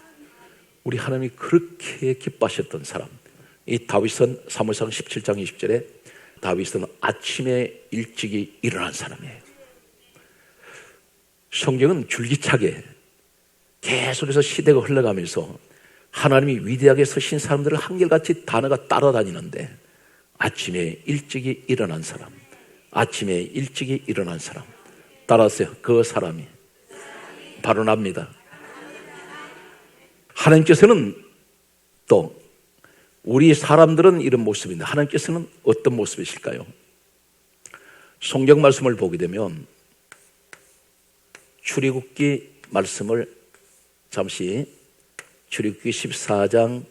우리 하나님이 그렇게 기뻐하셨던 사람, 이 다윗은 사무엘상 17장 20절에 다윗은 아침에 일찍이 일어난 사람이에요. 성경은 줄기차게 계속해서 시대가 흘러가면서 하나님이 위대하게 서신 사람들을 한결같이 단어가 따라다니는데 아침에 일찍이 일어난 사람, 아침에 일찍이 일어난 사람, 따라하세요. 그 사람이 바로 납니다. 하나님께서는 또 우리 사람들은 이런 모습인데 하나님께서는 어떤 모습이실까요? 성경 말씀을 보게 되면 출애굽기 말씀을 잠시 출애굽기 14장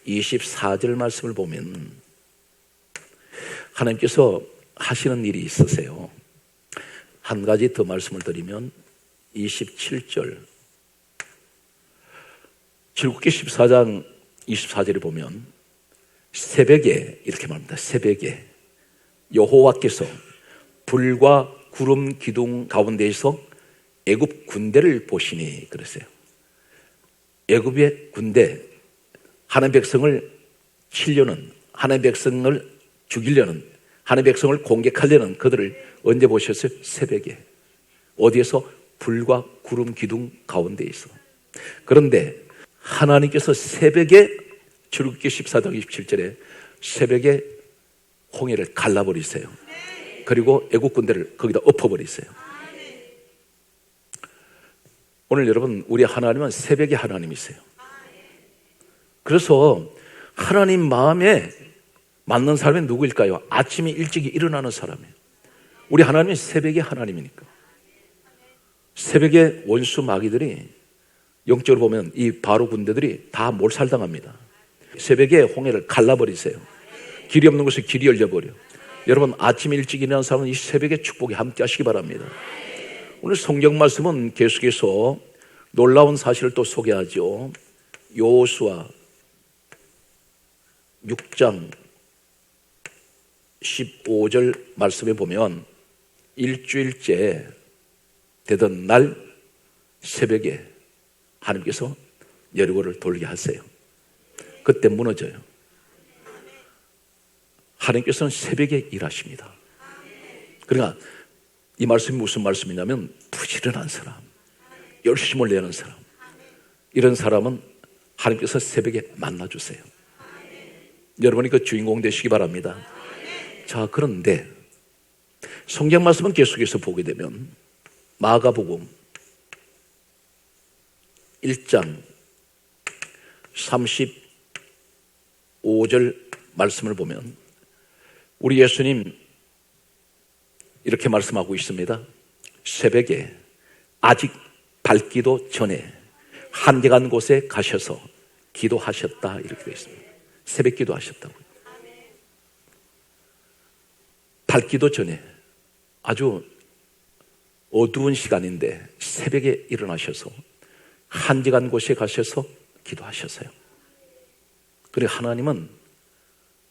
24절 말씀을 보면 하나님께서 하시는 일이 있으세요. 한 가지 더 말씀을 드리면 27절 출애굽기 14장 24절에 보면 새벽에 이렇게 말합니다. 새벽에 여호와께서 불과 구름 기둥 가운데에서 애굽 군대를 보시니 그랬어요. 애굽의 군대, 하나님의 백성을 치려는, 하나님의 백성을 죽이려는, 하나님의 백성을 공격하려는 그들을 언제 보셨어요? 새벽에. 어디에서? 불과 구름 기둥 가운데에서. 그런데 하나님께서 새벽에 출애굽기 14장 27절에 새벽에 홍해를 갈라버리세요. 그리고 애국 군대를 거기다 엎어버리세요. 오늘 여러분, 우리 하나님은 새벽의 하나님이세요. 그래서 하나님 마음에 맞는 사람이 누구일까요? 아침에 일찍 일어나는 사람이에요. 우리 하나님은 새벽의 하나님이니까. 새벽에 원수 마귀들이 영적으로 보면 이 바로 군대들이 다 몰살당합니다. 새벽에 홍해를 갈라버리세요. 길이 없는 곳에 길이 열려버려. 여러분, 아침 일찍 일어나는 사람은 이 새벽의 축복에 함께 하시기 바랍니다. 오늘 성경 말씀은 계속해서 놀라운 사실을 또 소개하죠. 여호수아 6장 15절 말씀에 보면 일주일째 되던 날 새벽에 하나님께서 여리고를 돌게 하세요. 그때 무너져요. 하나님께서는 새벽에 일하십니다. 그러니까 이 말씀이 무슨 말씀이냐면 부지런한 사람, 열심을 내는 사람, 이런 사람은 하나님께서 새벽에 만나주세요. 여러분이 그 주인공 되시기 바랍니다. 자, 그런데 성경 말씀은 계속해서 보게 되면 마가복음 1장 35절 말씀을 보면 우리 예수님 이렇게 말씀하고 있습니다. 새벽에 아직 밝기도 전에 한적한 곳에 가셔서 기도하셨다 이렇게 되어 있습니다. 새벽 기도하셨다고요. 밝기도 전에 아주 어두운 시간인데 새벽에 일어나셔서 한적한 곳에 가셔서 기도하셨어요. 그리고 하나님은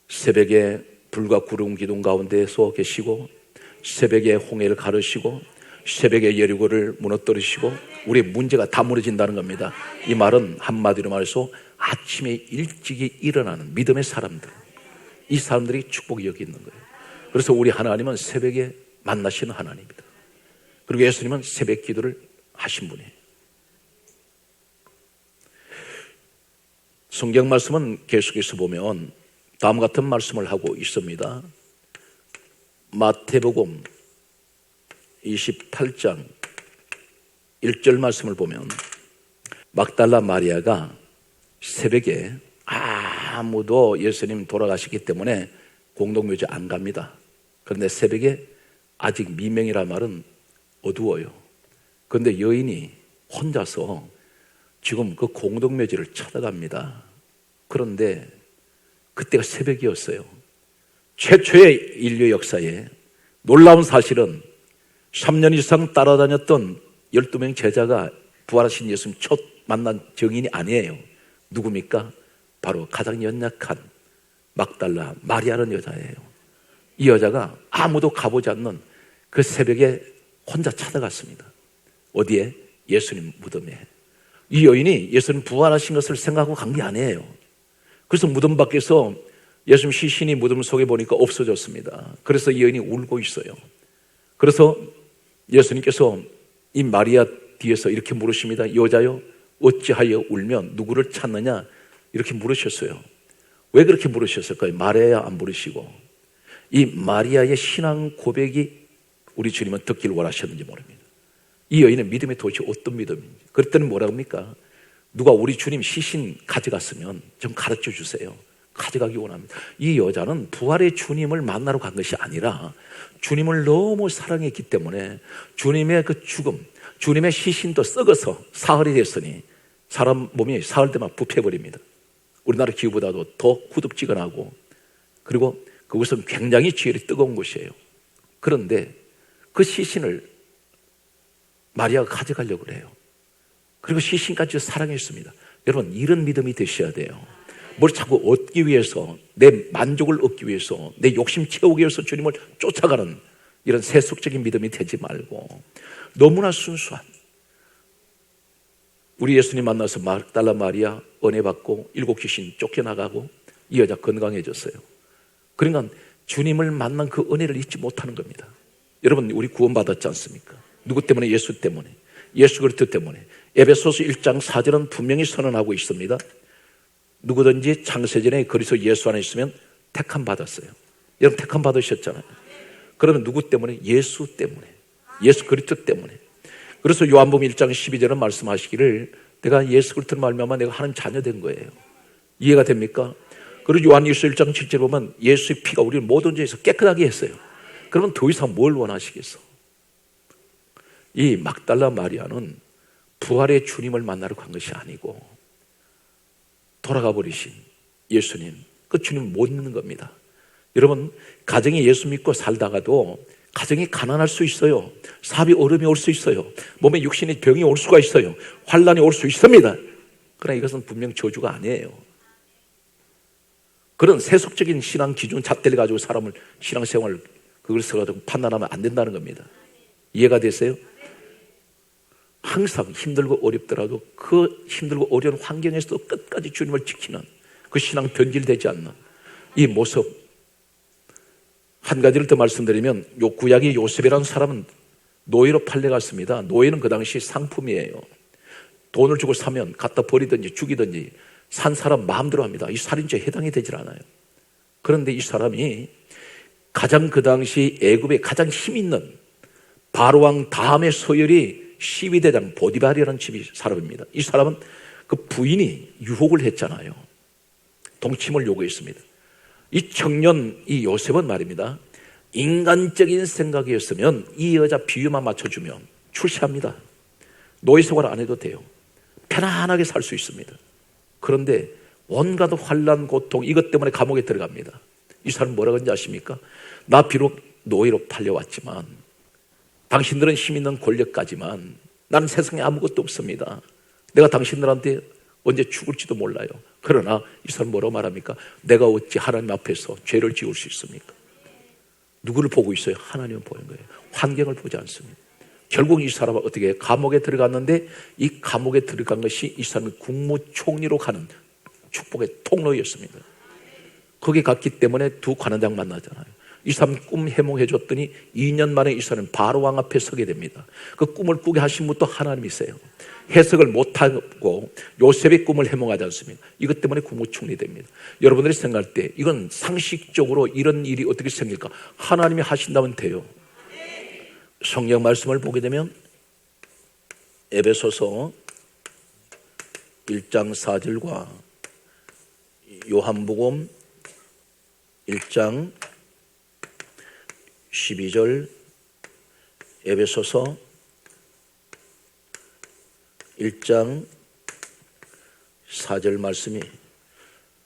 새벽에 불과 구름 기둥 가운데서 계시고 새벽에 홍해를 가르시고 새벽에 여리고를 무너뜨리시고 우리의 문제가 다 무너진다는 겁니다. 이 말은 한마디로 말해서 아침에 일찍이 일어나는 믿음의 사람들, 이 사람들이 축복이 여기 있는 거예요. 그래서 우리 하나님은 새벽에 만나시는 하나님입니다. 그리고 예수님은 새벽 기도를 하신 분이에요. 성경 말씀은 계속해서 보면 다음 같은 말씀을 하고 있습니다. 마태복음 28장 1절 말씀을 보면 막달라 마리아가 새벽에 아무도 예수님 돌아가시기 때문에 공동묘지 안 갑니다. 그런데 새벽에 아직 미명이란 말은 어두워요. 그런데 여인이 혼자서 지금 그 공동묘지를 찾아갑니다. 그런데 그때가 새벽이었어요. 최초의 인류 역사에 놀라운 사실은 3년 이상 따라다녔던 12명 제자가 부활하신 예수님 첫 만난 증인이 아니에요. 누굽니까? 바로 가장 연약한 막달라 마리아라는 여자예요. 이 여자가 아무도 가보지 않는 그 새벽에 혼자 찾아갔습니다. 어디에? 예수님 무덤에. 이 여인이 예수님 부활하신 것을 생각하고 간 게 아니에요. 그래서 무덤 밖에서 예수님 시신이 무덤 속에 보니까 없어졌습니다. 그래서 이 여인이 울고 있어요. 그래서 예수님께서 이 마리아 뒤에서 이렇게 물으십니다. 여자여 어찌하여 울면 누구를 찾느냐? 이렇게 물으셨어요. 왜 그렇게 물으셨을까요? 마리아야 안 물으시고 이 마리아의 신앙 고백이 우리 주님은 듣기를 원하셨는지 모릅니다. 이 여인의 믿음이 도대체 어떤 믿음인지. 그랬더니 뭐라고 합니까? 누가 우리 주님 시신 가져갔으면 좀 가르쳐 주세요. 가져가기 원합니다. 이 여자는 부활의 주님을 만나러 간 것이 아니라 주님을 너무 사랑했기 때문에 주님의 그 죽음, 주님의 시신도 썩어서 사흘이 됐으니 사람 몸이 사흘 되면 부패버립니다. 우리나라 기후보다도 더 후덥지근하고 그리고 그곳은 굉장히 지혈이 뜨거운 곳이에요. 그런데 그 시신을 마리아가 가져가려고 그래요. 그리고 시신까지 사랑했습니다. 여러분, 이런 믿음이 되셔야 돼요. 뭘 자꾸 얻기 위해서, 내 만족을 얻기 위해서, 내 욕심 채우기 위해서 주님을 쫓아가는 이런 세속적인 믿음이 되지 말고 너무나 순수한, 우리 예수님 만나서 막달라 마리아 은혜 받고 7 귀신 쫓겨나가고 이 여자 건강해졌어요. 그러니까 주님을 만난 그 은혜를 잊지 못하는 겁니다. 여러분, 우리 구원받았지 않습니까? 누구 때문에? 예수 때문에. 예수 그리스도 때문에. 에베소서 1장 4절은 분명히 선언하고 있습니다. 누구든지 창세전에 그리스도 예수 안에 있으면 택함 받았어요. 여러분, 택함 받으셨잖아요. 그러면 누구 때문에? 예수 때문에. 예수 그리스도 때문에. 그래서 요한복음 1장 12절은 말씀하시기를 내가 예수 그리스도를 말미암아 내가 하나님 자녀 된 거예요. 이해가 됩니까? 그리고 요한일서 1장 7절 보면 예수의 피가 우리를 모든 죄에서 깨끗하게 했어요. 그러면 더 이상 뭘 원하시겠어? 이 막달라 마리아는 부활의 주님을 만나러 간 것이 아니고 돌아가 버리신 예수님, 그 주님 못 믿는 겁니다. 여러분, 가정에 예수 믿고 살다가도 가정이 가난할 수 있어요. 사업이 어려움이 올 수 있어요. 몸에 육신의 병이 올 수가 있어요. 환란이 올 수 있습니다. 그러나 이것은 분명 저주가 아니에요. 그런 세속적인 신앙 기준 잣대를 가지고 사람을 신앙생활을 그걸 써가지고 판단하면 안 된다는 겁니다. 이해가 되세요? 항상 힘들고 어렵더라도 그 힘들고 어려운 환경에서도 끝까지 주님을 지키는 그 신앙 변질되지 않는 이 모습. 한 가지를 더 말씀드리면 구약의 요셉이라는 사람은 노예로 팔려갔습니다. 노예는 그 당시 상품이에요. 돈을 주고 사면 갖다 버리든지 죽이든지 산 사람 마음대로 합니다. 이 살인죄에 해당이 되질 않아요. 그런데 이 사람이 가장 그 당시 애굽에 가장 힘 있는 바로왕 다음의 서열이 시위대장 보디발이라는 사람입니다. 이 사람은 그 부인이 유혹을 했잖아요. 동침을 요구했습니다. 이 청년, 이 요셉은 말입니다. 인간적인 생각이었으면 이 여자 비유만 맞춰주면 출세합니다. 노예 생활 안 해도 돼요. 편안하게 살 수 있습니다. 그런데 온갖 환난, 고통 이것 때문에 감옥에 들어갑니다. 이 사람 뭐라고 하는지 아십니까? 나 비록 노예로 팔려왔지만 당신들은 힘 있는 권력까지만 나는 세상에 아무것도 없습니다. 내가 당신들한테 언제 죽을지도 몰라요. 그러나 이 사람 뭐라고 말합니까? 내가 어찌 하나님 앞에서 죄를 지을 수 있습니까? 누구를 보고 있어요? 하나님을 보는 거예요. 환경을 보지 않습니다. 결국 이 사람은 어떻게 감옥에 들어갔는데 이 감옥에 들어간 것이 이 사람의 국무총리로 가는 축복의 통로였습니다. 거기 갔기 때문에 두 관원장 만나잖아요. 이 사람 꿈 해몽해 줬더니 2년 만에 이 사람은 바로 왕 앞에 서게 됩니다. 그 꿈을 꾸게 하신 분도 하나님이세요. 해석을 못하고 요셉의 꿈을 해몽하지 않습니다. 이것 때문에 국무총리 됩니다. 여러분들이 생각할 때 이건 상식적으로 이런 일이 어떻게 생길까? 하나님이 하신다면 돼요. 성경 말씀을 보게 되면 에베소서 1장 4절과 요한복음 1장 12절, 에베소서 1장 4절 말씀이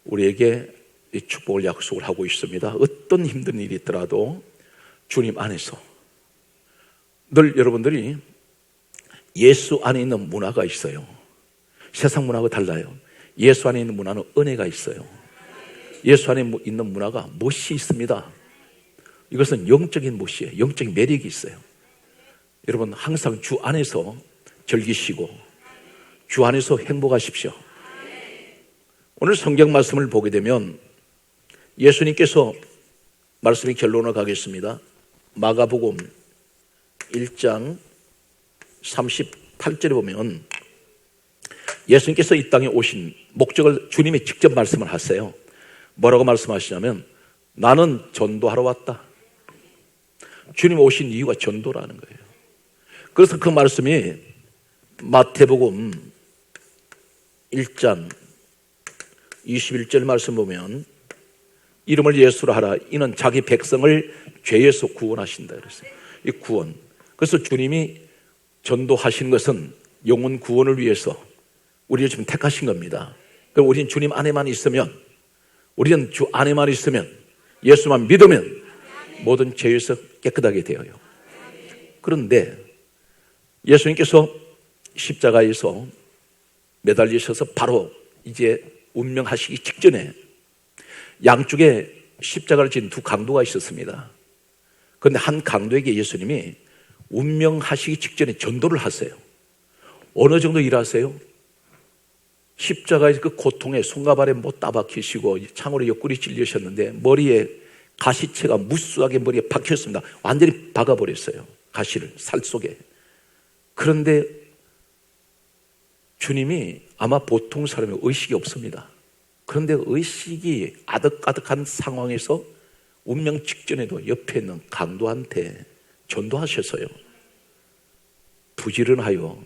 우리에게 이 축복을 약속을 하고 있습니다. 어떤 힘든 일이 있더라도 주님 안에서 늘 여러분들이 예수 안에 있는 문화가 있어요. 세상 문화하고 달라요. 예수 안에 있는 문화는 은혜가 있어요. 예수 안에 있는 문화가 못이 있습니다. 이것은 영적인 못이에요. 영적인 매력이 있어요. 여러분 항상 주 안에서 즐기시고 주 안에서 행복하십시오. 오늘 성경 말씀을 보게 되면 예수님께서 말씀의 결론을 가겠습니다. 마가복음 1장 38절에 보면 예수님께서 이 땅에 오신 목적을 주님이 직접 말씀을 하세요. 뭐라고 말씀하시냐면 나는 전도하러 왔다. 주님 오신 이유가 전도라는 거예요. 그래서 그 말씀이 마태복음 1장 21절 말씀 보면 이름을 예수로 하라. 이는 자기 백성을 죄에서 구원하신다 그랬어요. 이 구원. 그래서 주님이 전도하신 것은 영혼 구원을 위해서 우리를 지금 택하신 겁니다. 그럼 우리는 주님 안에만 있으면, 우리는 주 안에만 있으면, 예수만 믿으면 모든 죄에서 깨끗하게 되어요. 그런데 예수님께서 십자가에서 매달리셔서 바로 이제 운명하시기 직전에 양쪽에 십자가를 진 두 강도가 있었습니다. 그런데 한 강도에게 예수님이 운명하시기 직전에 전도를 하세요. 어느 정도 일하세요? 십자가의 그 고통에 손가발에 못 따박히시고 창으로 옆구리 찔리셨는데 머리에 가시채가 무수하게 머리에 박혔습니다. 완전히 박아버렸어요. 가시를 살 속에. 그런데 주님이 아마 보통 사람의 의식이 없습니다. 그런데 의식이 아득아득한 상황에서 운명 직전에도 옆에 있는 강도한테 전도하셔서요. 부지런하여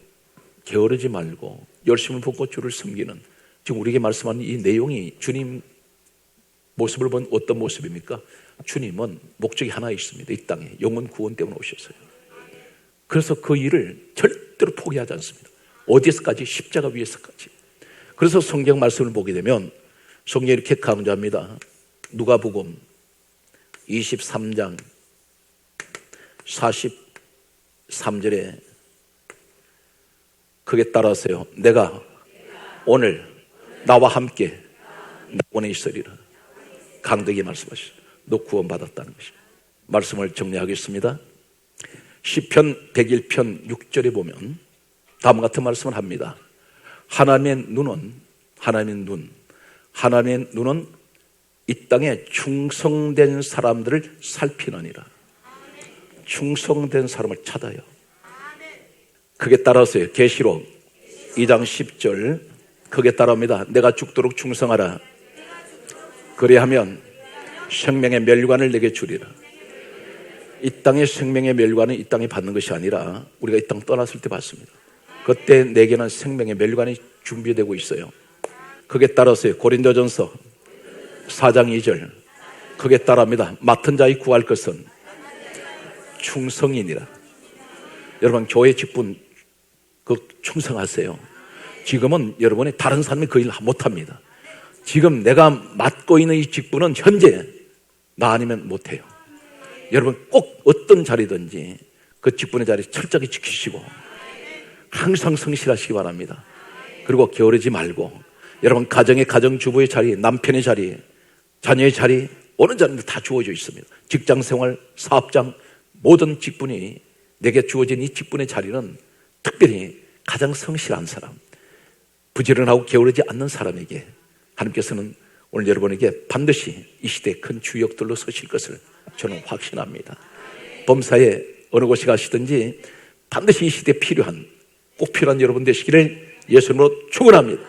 게으르지 말고 열심을 품고 주를 섬기는, 지금 우리에게 말씀하는 이 내용이 주님 모습을 본 어떤 모습입니까? 주님은 목적이 하나 있습니다. 이 땅에 영혼 구원 때문에 오셨어요. 그래서 그 일을 절대로 포기하지 않습니다. 어디에서까지? 십자가 위에서까지. 그래서 성경 말씀을 보게 되면 성경이 이렇게 강조합니다. 누가복음 23장 43절에 그게 따라하세요. 내가 오늘 나와 함께 낙원에 있으리라. 강도에게 말씀하시죠. 너 구원받았다는 것입니다. 말씀을 정리하겠습니다. 시편 101편 6절에 보면 다음과 같은 말씀을 합니다. 하나님의 눈은 이 땅에 충성된 사람들을 살피느니라. 충성된 사람을 찾아요. 그게 따라서요. 계시록 2장 10절 그게 따라옵니다. 내가 죽도록 충성하라. 그리하면 생명의 멸관을 내게 주리라. 이 땅의 생명의 멸관은 이 땅에 받는 것이 아니라 우리가 이 땅 떠났을 때 받습니다. 그때 내게는 생명의 멸관이 준비되고 있어요. 그게 따라서요. 고린도전서 4장 2절 그게 따라합니다. 맡은 자의 구할 것은 충성이니라. 여러분 교회 직분 그 충성하세요. 지금은 여러분이 다른 사람이 그 일을 못합니다. 지금 내가 맡고 있는 이 직분은 현재 나 아니면 못해요. 여러분 꼭 어떤 자리든지 그 직분의 자리 철저히 지키시고 항상 성실하시기 바랍니다. 그리고 게으르지 말고 여러분 가정의 가정주부의 자리, 남편의 자리, 자녀의 자리 어느 자리도 다 주어져 있습니다. 직장생활, 사업장 모든 직분이 내게 주어진 이 직분의 자리는 특별히 가장 성실한 사람, 부지런하고 게으르지 않는 사람에게 하나님께서는 오늘 여러분에게 반드시 이 시대의 큰 주역들로 서실 것을 저는 확신합니다. 범사에 어느 곳에 가시든지 반드시 이 시대에 꼭 필요한 여러분 되시기를 예수님으로 축원합니다.